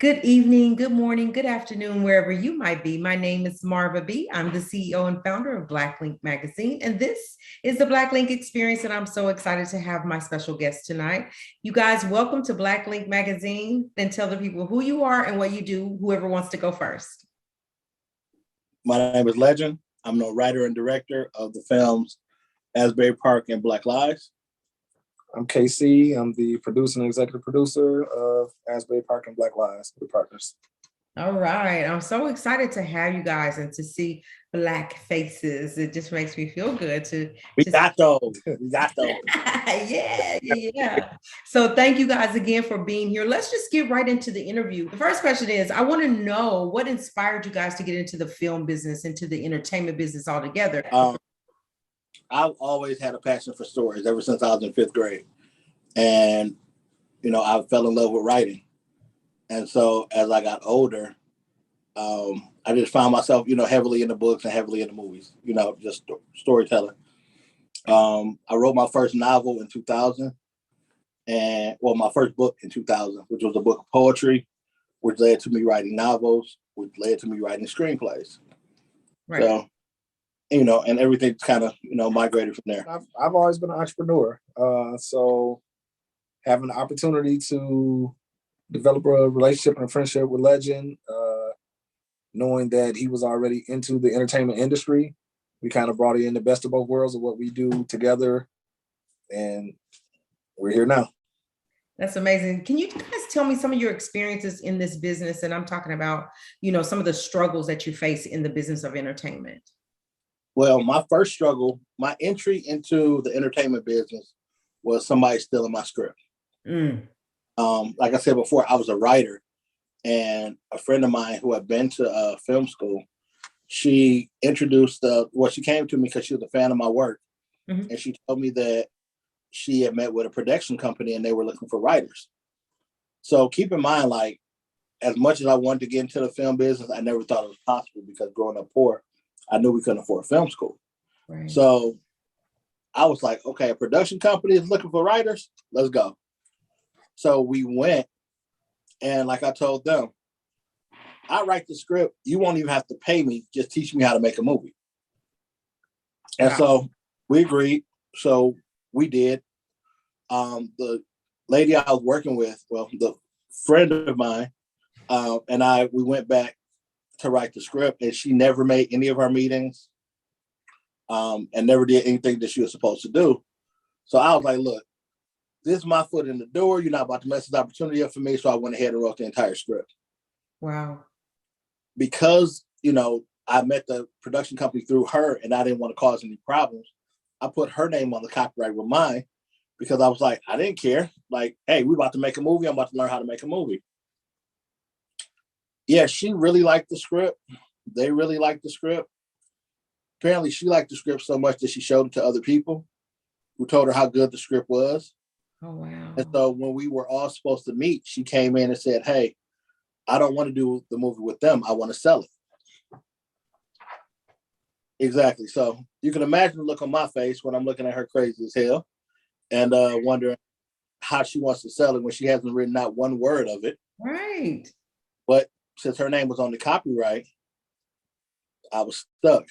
Good evening, good morning, good afternoon, wherever you might be. My name is Marva B. I'm the CEO and founder of Black Link Magazine, and this is the Black Link Experience. And I'm so excited to have my special guest tonight. You guys, welcome to Black Link Magazine. And tell the people who you are and what you do, whoever wants to go first. My name is Legend. I'm the writer and director of the films Asbury Park and Black Lives. I'm KC. I'm the producer and executive producer of Asbury Park and Black Lives. We're partners. All right. I'm so excited to have you guys and to see Black faces. It just makes me feel good We got those. We got those. Yeah. So thank you guys again for being here. Let's just get right into the interview. The first question is, I want to know what inspired you guys to get into the film business, into the entertainment business altogether. I've always had a passion for stories ever since I was in fifth grade. And, I fell in love with writing. And so as I got older, I just found myself, heavily in the books and heavily in the movies, just storytelling. I wrote my first novel in 2000 my first book in 2000, which was a book of poetry, which led to me writing novels, which led to me writing screenplays. Right. So, and everything's kind of, migrated from there. I've always been an entrepreneur. So having the opportunity to develop a relationship and a friendship with Legend, knowing that he was already into the entertainment industry, we kind of brought in the best of both worlds of what we do together. And we're here now. That's amazing. Can you guys tell me some of your experiences in this business? And I'm talking about, some of the struggles that you face in the business of entertainment. Well, my first struggle, my entry into the entertainment business was somebody stealing my script. Like I said before, I was a writer, and a friend of mine who had been to film school, she introduced, she came to me because she was a fan of my work. Mm-hmm. And she told me that she had met with a production company and they were looking for writers. So keep in mind, like, as much as I wanted to get into the film business, I never thought it was possible because growing up poor, I knew we couldn't afford film school. Right. So I was like, okay, a production company is looking for writers. Let's go. So we went, and like I told them, I write the script. You won't even have to pay me. Just teach me how to make a movie. And so we agreed. So we did. The lady I was working with, the friend of mine, and we went back to write the script, and she never made any of our meetings, and never did anything that she was supposed to do. So I was like, look, this is my foot in the door. You're not about to mess this opportunity up for me. So I went ahead and wrote the entire script. Wow. Because, I met the production company through her and I didn't want to cause any problems, I put her name on the copyright with mine because I was like, I didn't care. Like, hey, we're about to make a movie. I'm about to learn how to make a movie. Yeah, she really liked the script. They really liked the script. Apparently, she liked the script so much that she showed it to other people who told her how good the script was. Oh, wow. And so when we were all supposed to meet, she came in and said, hey, I don't want to do the movie with them. I want to sell it. Exactly. So you can imagine the look on my face when I'm looking at her crazy as hell and wondering how she wants to sell it when she hasn't written out one word of it. Right. But since her name was on the copyright, I was stuck.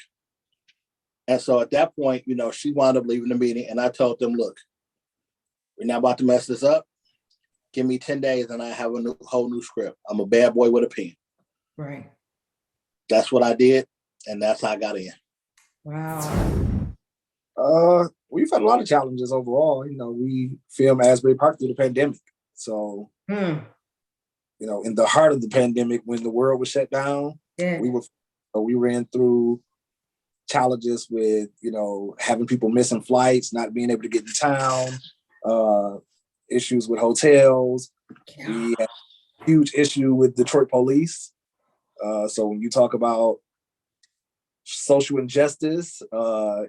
And so at that point, she wound up leaving the meeting, and I told them, look, we're not about to mess this up. Give me 10 days and I have a whole new script. I'm a bad boy with a pen. Right. That's what I did. And that's how I got in. Wow. We've had a lot of challenges overall. We filmed Asbury Park through the pandemic. So, in the heart of the pandemic, when the world was shut down, we ran through challenges with, having people missing flights, not being able to get to town, issues with hotels. Yeah. We had a huge issue with Detroit police. So when you talk about social injustice,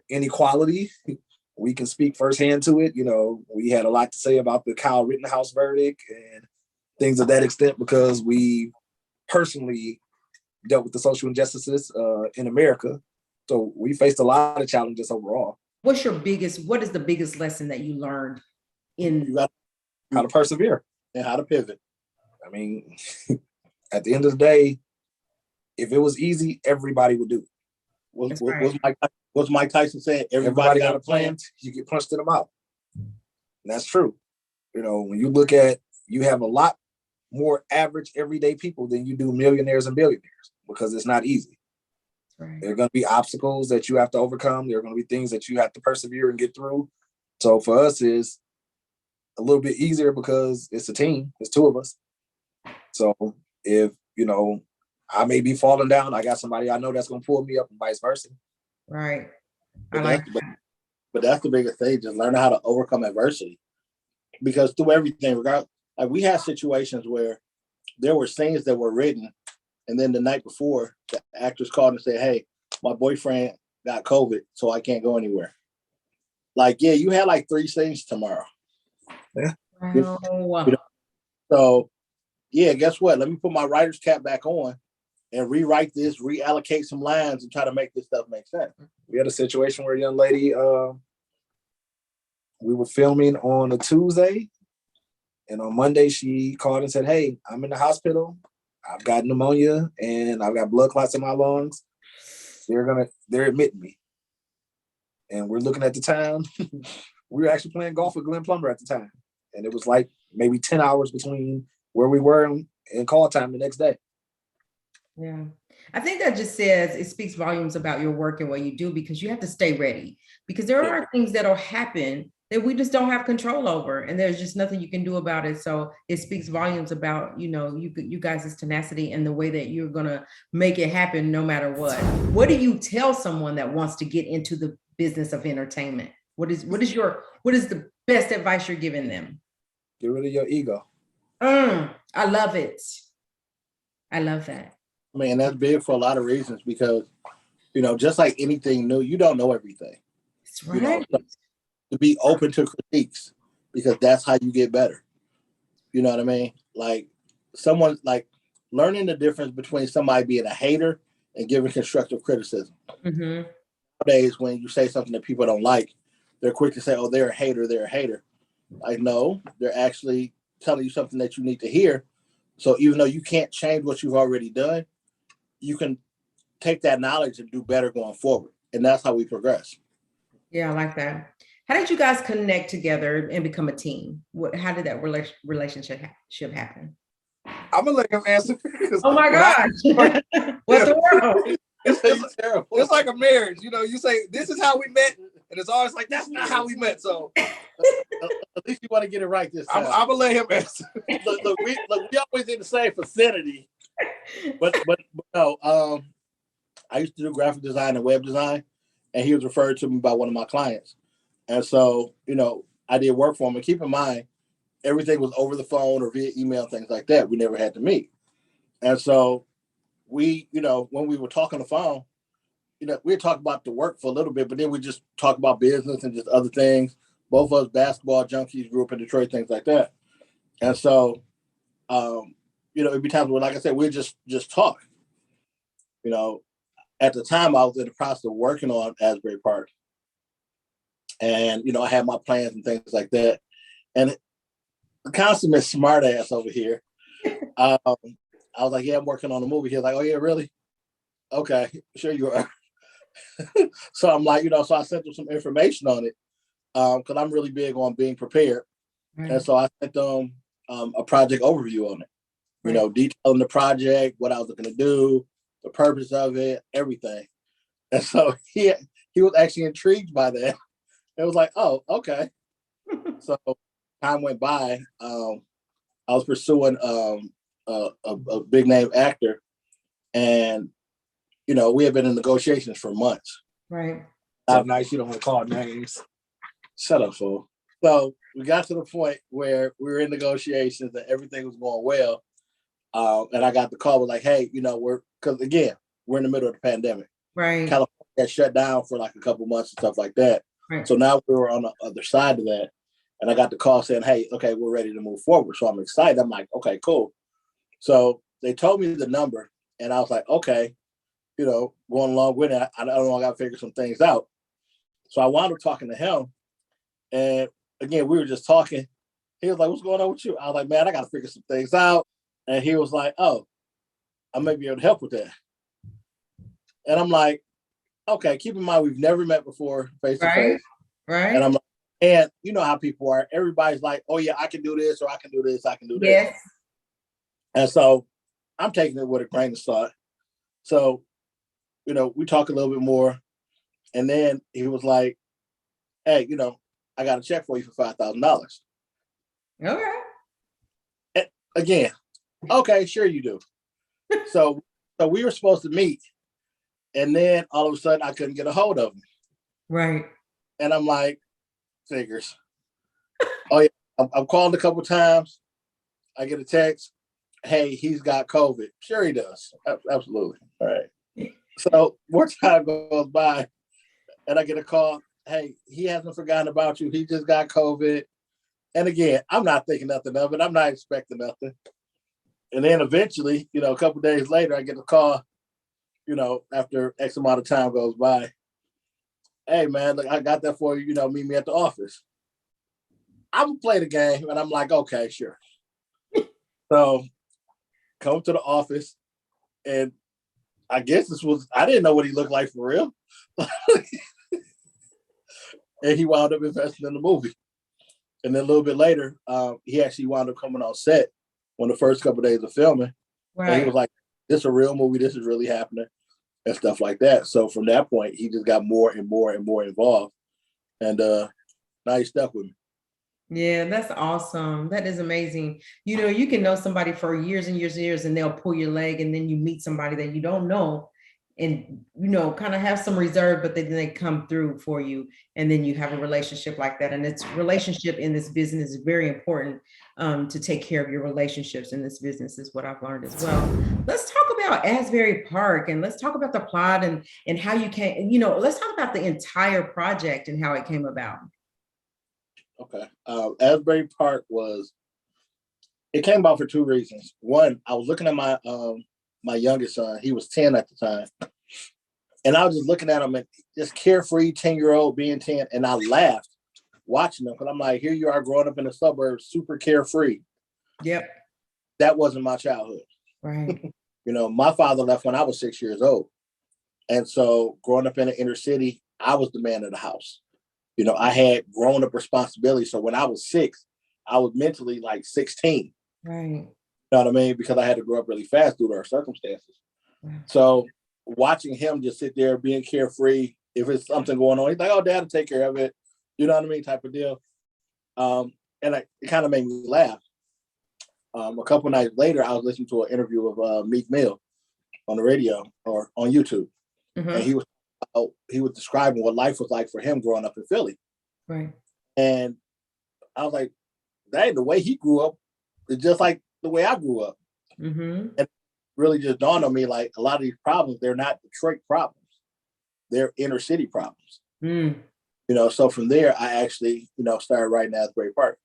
inequality, we can speak firsthand to it. We had a lot to say about the Kyle Rittenhouse verdict and things of that extent because we personally dealt with the social injustices in America. So we faced a lot of challenges overall. What is the biggest lesson that you learned in how to persevere and how to pivot? I mean, at the end of the day, if it was easy, everybody would do it. What's Mike Tyson saying? Everybody got a plan. You get punched in the mouth. And that's true. You know, when you look at, you have a lot more average everyday people than you do millionaires and billionaires, because it's not easy. Right. There are going to be obstacles that you have to overcome. There are going to be things that you have to persevere and get through. So for us, it's a little bit easier because it's a team. It's two of us. So if, you know, I may be falling down, I got somebody I know that's going to pull me up, and vice versa. Right. But that's the biggest thing, just learn how to overcome adversity. Because through everything, like we had situations where there were scenes that were written, and then the night before, the actors called and said, "Hey, my boyfriend got COVID, so I can't go anywhere." Like, yeah, you had like 3 scenes tomorrow. Yeah. Wow. So, yeah, guess what? Let me put my writer's cap back on and rewrite this, reallocate some lines, and try to make this stuff make sense. We had a situation where a young lady, we were filming on a Tuesday, and on Monday she called and said, "Hey, I'm in the hospital. I've got pneumonia and I've got blood clots in my lungs. They're admitting me." And we're looking at the time. We were actually playing golf with Glenn Plumber at the time. And it was like maybe 10 hours between where we were and call time the next day. Yeah. I think that just says, it speaks volumes about your work and what you do, because you have to stay ready, because there are things that'll happen that we just don't have control over, and there's just nothing you can do about it. So it speaks volumes about, you know, you guys' tenacity and the way that you're going to make it happen no matter what. What do you tell someone that wants to get into the business of entertainment? What is the best advice you're giving them? Get rid of your ego. I love it. I love that. I mean, that's big for a lot of reasons, because, you know, just like anything new, you don't know everything. That's right. You know, so to be open to critiques, because that's how you get better. You know what I mean? Like, someone, like, learning the difference between somebody being a hater and giving constructive criticism. Mm-hmm. Nowadays, when you say something that people don't like, they're quick to say, "Oh, they're a hater, they're a hater." Like, no, they're actually telling you something that you need to hear. So even though you can't change what you've already done, you can take that knowledge and do better going forward. And that's how we progress. Yeah, I like that. How did you guys connect together and become a team? How did that relationship happen? I'm gonna let him answer. Oh my gosh. What the world? It's like a marriage. You know, you say, "This is how we met," and it's always like, "That's not how we met." So at least you want to get it right this time. I'm gonna let him answer. look, we always in the same vicinity. But no, I used to do graphic design and web design, and he was referred to me by one of my clients. And so, you know, I did work for him. And keep in mind, everything was over the phone or via email, things like that. We never had to meet. And so we, you know, when we were talking on the phone, you know, we'd talk about the work for a little bit, but then we just talk about business and just other things. Both of us basketball junkies, grew up in Detroit, things like that. And so, you know, it'd be times where, like I said, we'd just talk. You know, at the time I was in the process of working on Asbury Park. And, you know, I had my plans and things like that. And the consummate smart ass over here, I was like, "Yeah, I'm working on a movie." He was like, "Oh yeah, really? Okay, sure you are." So I'm like, you know, so I sent them some information on it, because I'm really big on being prepared. Right. And so I sent them a project overview on it, you know, detailing the project, what I was looking to do, the purpose of it, everything. And so he was actually intrigued by that. It was like, "Oh, okay." So time went by. I was pursuing a big name actor, and, you know, we had been in negotiations for months. Right. So nice you don't want to call names. Shut up, fool. So we got to the point where we were in negotiations and everything was going well. And I got the call, was like, "Hey, you know, because again, we're in the middle of the pandemic. Right. California got shut down for like a couple months and stuff like that. Right. So now we were on the other side of that. And I got the call saying, "Hey, okay, we're ready to move forward." So I'm excited. I'm like, "Okay, cool." So they told me the number, and I was like, "Okay," you know, going along with it. I don't know, I got to figure some things out. So I wound up talking to him. And again, we were just talking. He was like, "What's going on with you?" I was like, "Man, I got to figure some things out." And he was like, "Oh, I may be able to help with that. And I'm like, okay, keep in mind, we've never met before face to face. Right. And I'm like, and you know how people are. Everybody's like, oh yeah, I can do this, or I can do this, I can do this. Yes. And so I'm taking it with a grain of salt. So, we talk a little bit more. And then he was like, hey, I got a check for you for $5,000. Okay. And again, okay, sure you do. So we were supposed to meet. And then all of a sudden I couldn't get a hold of him. Right. And I'm like, figures. Oh yeah, I'm called a couple times. I get a text. Hey, he's got COVID. Sure he does. Absolutely. All right. So more time goes by and I get a call. Hey, he hasn't forgotten about you. He just got COVID. And again, I'm not thinking nothing of it. I'm not expecting nothing. And then eventually, a couple days later, I get a call, after X amount of time goes by. Hey man, look, I got that for you, meet me at the office. I'm gonna play the game and I'm like, okay, sure. So come to the office and I guess I didn't know what he looked like for real. And he wound up investing in the movie. And then a little bit later, he actually wound up coming on set on the first couple of days of filming. Right. And he was like, this is a real movie. This is really happening and stuff like that. So from that point, he just got more and more and more involved. And now he's stuck with me. Yeah, that's awesome. That is amazing. You can know somebody for years and years and years, and they'll pull your leg, and then you meet somebody that you don't know and, kind of have some reserve, but then they come through for you. And then you have a relationship like that. And it's relationship in this business is very important to take care of your relationships in this business is what I've learned as well. Let's talk about Asbury Park and let's talk about the plot and how you came, let's talk about the entire project and how it came about. Okay. Asbury Park it came about for two reasons. One, I was looking at my youngest son. He was 10 at the time. And I was just looking at him and just carefree 10-year-old being 10. And I laughed watching him because I'm like, here you are growing up in the suburbs, super carefree. Yep. That wasn't my childhood. Right. My father left when I was 6 years old. And so growing up in the inner city, I was the man of the house. I had grown up responsibility. So when I was 6, I was mentally like 16. Right. You know what I mean? Because I had to grow up really fast due to our circumstances. Right. So watching him just sit there being carefree, if it's something going on, he's like, oh, Dad will take care of it. You know what I mean? Type of deal. And it kind of made me laugh. A couple nights later, I was listening to an interview of Meek Mill on the radio or on YouTube. Mm-hmm. And he was describing what life was like for him growing up in Philly. Right. And I was like, the way he grew up is just like the way I grew up. Mm-hmm. And really just dawned on me, like a lot of these problems, they're not Detroit problems. They're inner city problems. Mm. So from there, I actually, started writing Asbury Park.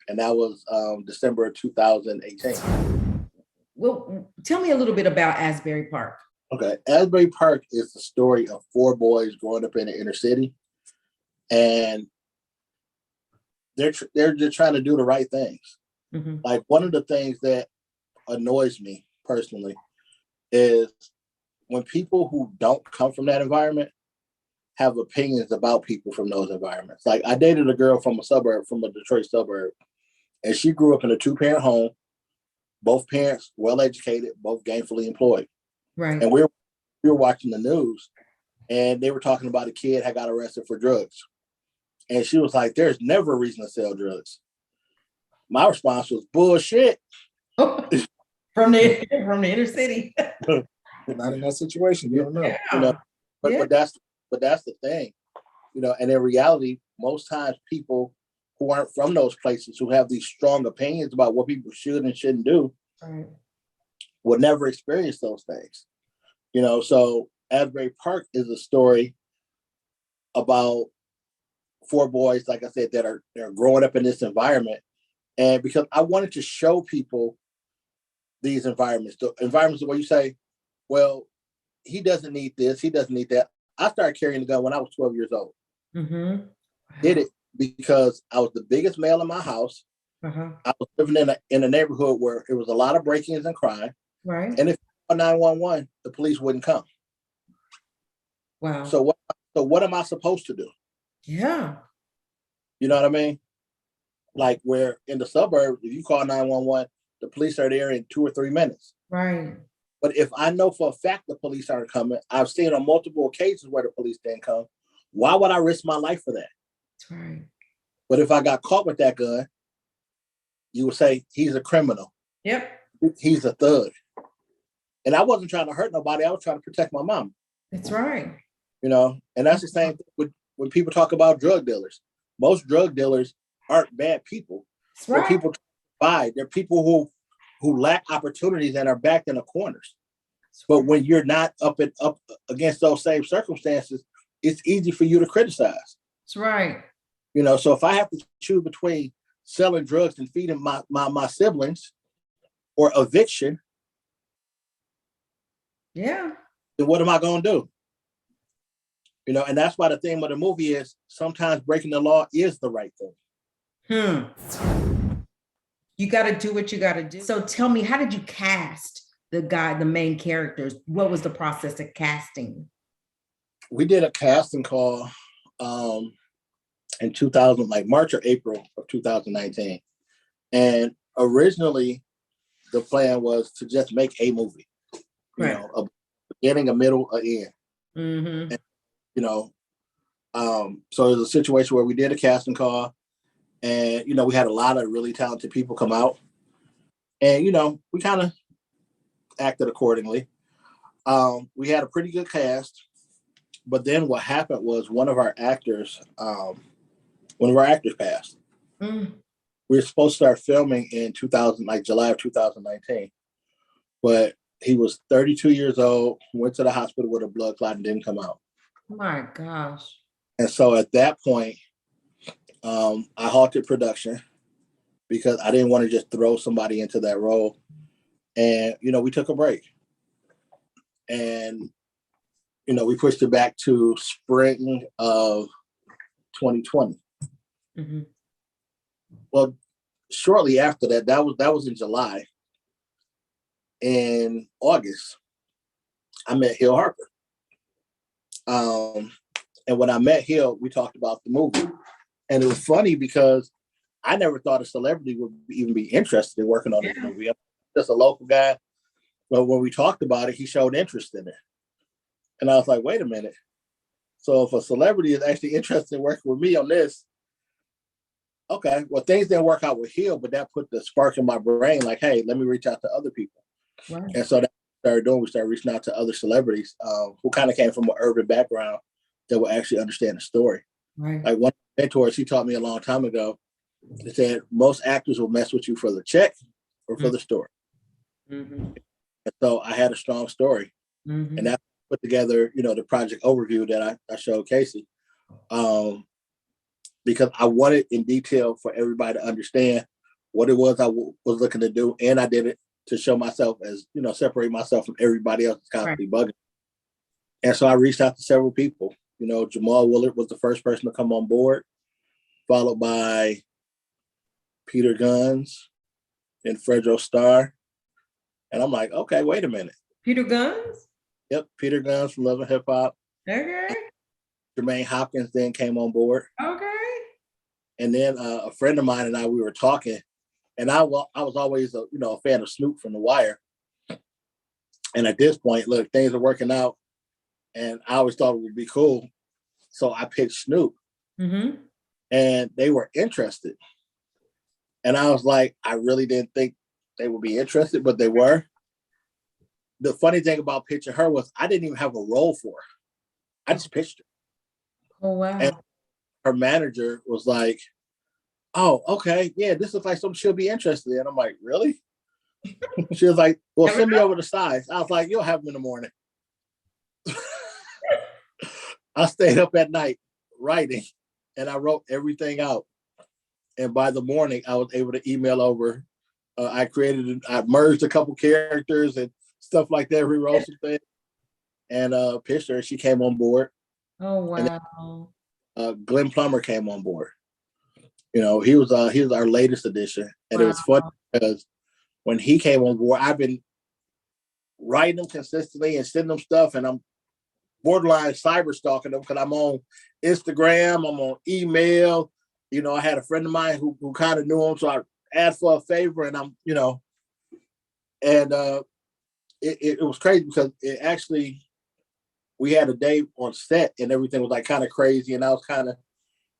And that was December 2018. Well, tell me a little bit about Asbury Park. Okay. Asbury Park is the story of 4 boys growing up in the inner city. And they're just trying to do the right things. Mm-hmm. Like one of the things that annoys me personally is when people who don't come from that environment have opinions about people from those environments. Like I dated a girl from a Detroit suburb, and she grew up in a 2-parent home, both parents well-educated, both gainfully employed. Right. And we were watching the news and they were talking about a kid had got arrested for drugs. And she was like, there's never a reason to sell drugs. My response was bullshit. From the inner city. Not in that situation. You don't know. Yeah. But that's the thing. And in reality, most times people who aren't from those places, who have these strong opinions about what people should and shouldn't do, right, will never experience those things. So Asbury Park is a story about 4 boys, like I said, they're growing up in this environment. And because I wanted to show people these environments, the environments where you say, well, he doesn't need this, he doesn't need that. I started carrying a gun when I was 12 years old. Mm-hmm. Wow. Did it because I was the biggest male in my house. Uh-huh. I was living in a neighborhood where it was a lot of break-ins and crime. Right. And if call 911, the police wouldn't come. Wow. So what am I supposed to do? Yeah. You know what I mean? Like where in the suburbs, if you call 911, the police are there in 2 or 3 minutes. Right. But if I know for a fact the police aren't coming, I've seen on multiple occasions where the police didn't come. Why would I risk my life for that? That's right. But if I got caught with that gun, you would say he's a criminal. Yep. He's a thug. And I wasn't trying to hurt nobody. I was trying to protect my mom. That's right. You know, and that's the same thing with when people talk about drug dealers. Most drug dealers aren't bad people. That's right. They're people buy. They're people who lack opportunities and are backed in the corners. But when you're not up against those same circumstances, it's easy for you to criticize. That's right. You know, so if I have to choose between selling drugs and feeding my siblings or eviction, yeah, then what am I going to do? You know, and that's why the theme of the movie is sometimes breaking the law is the right thing. You got to do what you got to do. So tell me, how did you cast the main characters? What was the process of casting? We did a casting call in 2000, like March or April of 2019. And originally the plan was to just make a movie, you know, a beginning, a middle, an end. And, you know, so it was a situation where we did a casting call and, you know, we had a lot of really talented people come out and, you know, we kind of acted accordingly. We had a pretty good cast, but then what happened was one of our actors passed. We were supposed to start filming in July of 2019, but he was 32 years old, went to the hospital with a blood clot and didn't come out. Oh my gosh. And so at that point, I halted production because I didn't want to just throw somebody into that role. And, you know, we took a break. And, you know, we pushed it back to spring of 2020. Well, shortly after that, that was in July. In August, I met Hill Harper. And when I met Hill, we talked about the movie. And it was funny because I never thought a celebrity would even be interested in working on this movie. I'm just a local guy. But when we talked about it, he showed interest in it. And I was like, wait a minute. So if a celebrity is actually interested in working with me on this, okay, well, things didn't work out with Hill, but that put the spark in my brain, like, hey, let me reach out to other people. Right. And so that we started reaching out to other celebrities who kind of came from an urban background that will actually understand the story. Right. Like one of my mentors, he taught me a long time ago, he said, most actors will mess with you for the check or for the story. And so I had a strong story. And that put together, you know, the project overview that I showed Casey. Because I wanted in detail for everybody to understand what it was I was looking to do. And I did it to show myself as, you know, separate myself from everybody else that's constantly bugging. And so I reached out to several people. You know, Jamal Willard was the first person to come on board, followed by Peter Guns and Fredro Starr. And I'm like, okay, wait a minute. Peter Guns? Yep, Peter Guns from Love and Hip Hop. Okay. Jermaine Hopkins then came on board. Okay. And then a friend of mine and I, we were talking, and I was always a fan of Snoop from The Wire. And at this point, look, things are working out, and I always thought it would be cool. So I pitched Snoop, and they were interested. And I was like, I really didn't think they would be interested, but they were. The funny thing about pitching her was I didn't even have a role for her. I just pitched her. Oh, wow. And her manager was like, oh, okay, yeah, this looks like something she'll be interested in. I'm like, really? She was like, well, send me over the size. I was like, you'll have them in the morning. I stayed up at night writing, and I wrote everything out. And by the morning, I was able to email over. I merged a couple characters and stuff like that, rewrote some things, and pitched her. She came on board. Oh, wow. And then, Glenn Plummer came on board. You know, he was our latest addition. And It was funny because when he came on board, writing them consistently and sending them stuff, and I'm borderline cyber stalking them because I'm on Instagram, I'm on email. You know, I had a friend of mine who kind of knew him, so I asked for a favor, and I'm, you know, and it was crazy because it actually, we had a day on set and everything was like kind of crazy, and I was kind of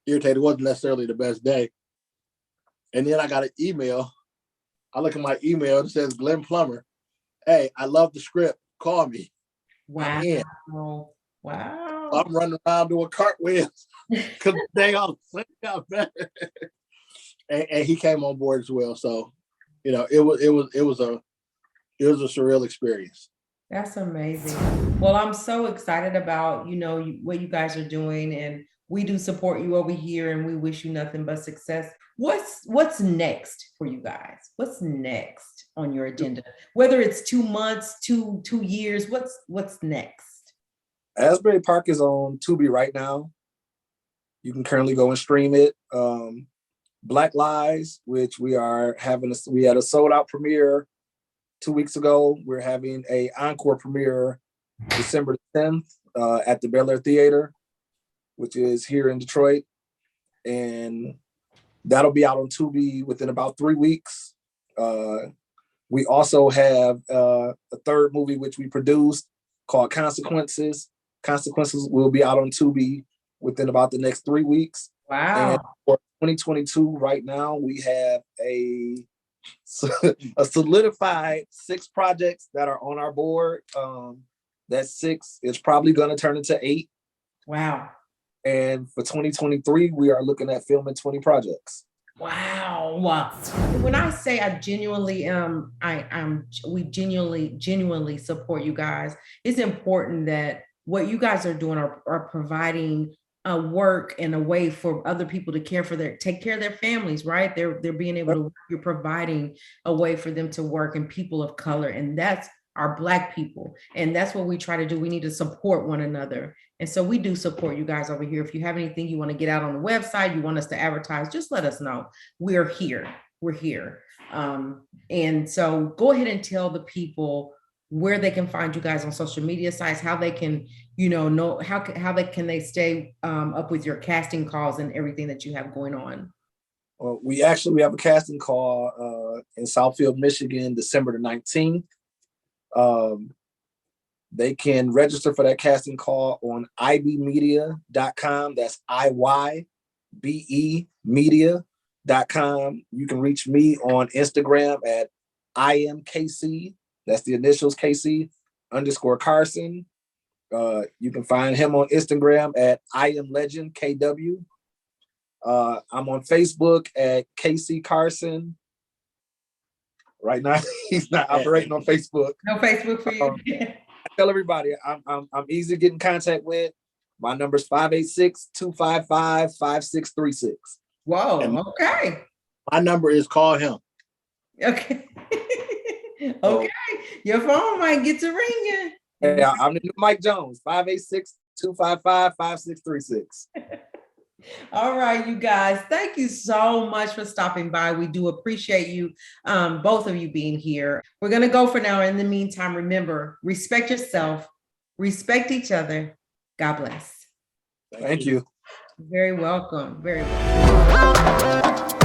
irritated. It wasn't necessarily the best day. And then I got an email. I look at my email, it says Glenn Plummer. Hey, I love the script. Call me. Wow. I'm in. Wow. I'm running around doing cartwheels because they all got better. And he came on board as well. So, you know, it was a surreal experience. That's amazing. Well, I'm so excited about, you know, what you guys are doing, and we do support you over here, and we wish you nothing but success. What's next for you guys? What's next on your agenda? Whether it's 2 months, 2 years, what's next? Asbury Park is on Tubi right now. You can currently go and stream it. Black Lies, which we had a sold out premiere 2 weeks ago. We're having a encore premiere December 10th at the Bel Air Theater, which is here in Detroit. And that'll be out on Tubi within about 3 weeks. We also have a third movie which we produced called Consequences. Consequences will be out on Tubi within about the next 3 weeks. Wow. And for 2022, right now, we have a solidified 6 projects that are on our board. That 6 is probably going to turn into 8. Wow. And for 2023, we are looking at filming 20 projects. Wow. Wow. When I say I genuinely, we genuinely support you guys. It's important that what you guys are doing are providing a work and a way for other people to take care of their families, right? They're being able to, you're providing a way for them to work, and people of color, and that's our Black people. And that's what we try to do. We need to support one another. And so we do support you guys over here. If you have anything you want to get out on the website, you want us to advertise, just let us know. We're here. We're here. And so go ahead and tell the people where they can find you guys on social media sites, how they can, know how they stay up with your casting calls and everything that you have going on. Well, we have a casting call in Southfield, Michigan, December the 19th. They can register for that casting call on ibmedia.com. That's IYBE media.com. You can reach me on Instagram at IMKC. That's the initials KC_Carson. You can find him on Instagram at IamLegendKW. I'm on Facebook at KC Carson. Right now, he's not operating on Facebook. No Facebook for you. I tell everybody I'm easy to get in contact with. My number is 586-255-5636. Whoa. And okay. My number is call him. Okay. Okay. Your phone might get to ringing. Yeah, I'm the new Mike Jones. 586-255-5636. All right, you guys. Thank you so much for stopping by. We do appreciate you, both of you being here. We're going to go for now. In the meantime, remember, respect yourself, respect each other. God bless. Thank you. Very welcome. Very welcome.